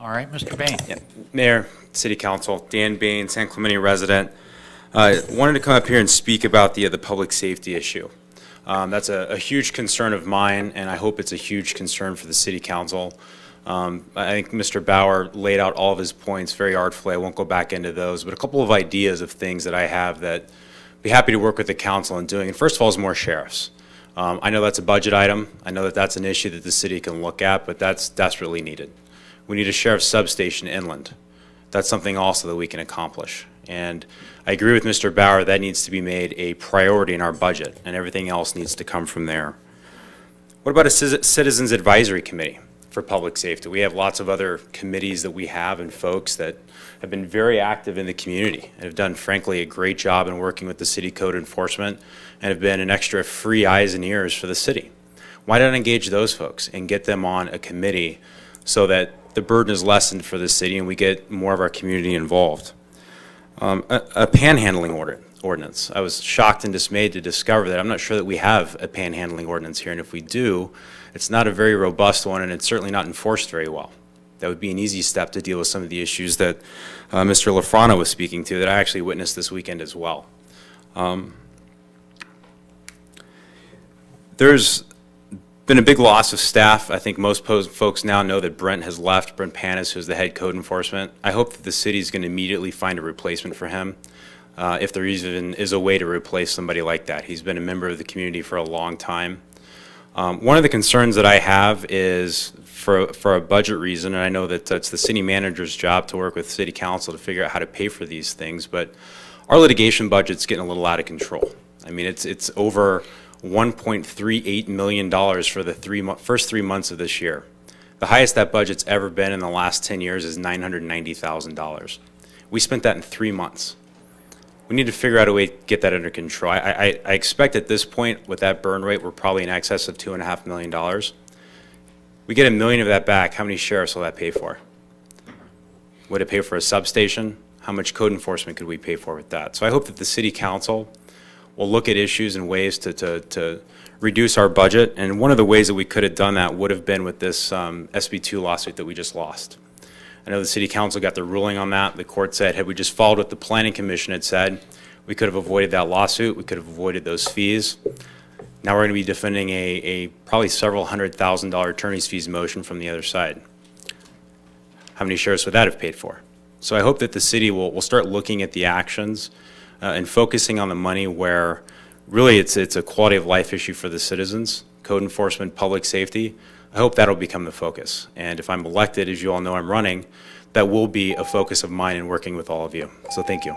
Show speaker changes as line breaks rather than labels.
All right, Mr. Bane.
Yeah. Mayor, City Council, Dan Bane, San Clemente resident. Wanted to come up here and speak about the public safety issue. That's a huge concern of mine, and I hope it's a huge concern for the City Council. I think Mr. Bauer laid out all of his points very artfully. I won't go back into those, but a couple of ideas of things that I have that I'd be happy to work with the council in doing. And first of all is more sheriffs. I know that's a budget item. I know that that's an issue that the city can look at, but that's desperately needed. We need a sheriff's substation inland. That's something also that we can accomplish. And I agree with Mr. Bauer, that needs to be made a priority in our budget, and everything else needs to come from there. What about a Citizens Advisory Committee for public safety? We have lots of other committees that we have and folks that have been very active in the community and have done, frankly, a great job in working with the city code enforcement and have been an extra free eyes and ears for the city. Why not engage those folks and get them on a committee so that the burden is lessened for the city and we get more of our community involved? A panhandling ordinance. I was shocked and dismayed to discover that I'm not sure that we have a panhandling ordinance here, and if we do, it's not a very robust one and it's certainly not enforced very well. That would be an easy step to deal with some of the issues that Mr. LaFrana was speaking to that I actually witnessed this weekend as well. There's been a big loss of staff. I think most folks now know that Brent has left, Brent Panis, who's the head code enforcement. I hope that the city is going to immediately find a replacement for him, if there even is a way to replace somebody like that. He's been a member of the community for a long time. One of the concerns that I have is for a budget reason, and I know that it's the city manager's job to work with city council to figure out how to pay for these things, but our litigation budget's getting a little out of control. I mean, it's over $1.38 million for the first 3 months of this year. The highest that budget's ever been in the last 10 years is $990,000. We spent that in 3 months. We need to figure out a way to get that under control. I expect at this point, with that burn rate, we're probably in excess of $2.5 million. We get $1 million of that back, how many sheriffs will that pay for? Would it pay for a substation? How much code enforcement could we pay for with that? So I hope that the city council will look at issues and ways to reduce our budget, and one of the ways that we could have done that would have been with this SB2 lawsuit that we just lost. I know the city council got the ruling on that. The court said, had we just followed what the planning commission had said, we could have avoided that lawsuit, we could have avoided those fees. Now we're going to be defending a probably several $100,000 attorney's fees motion from the other side. How many sheriffs would that have paid for? So I hope that the city will start looking at the actions and focusing on the money where really it's a quality of life issue for the citizens, code enforcement, public safety. I hope that'll become the focus. And if I'm elected, as you all know I'm running, that will be a focus of mine in working with all of you. So thank you.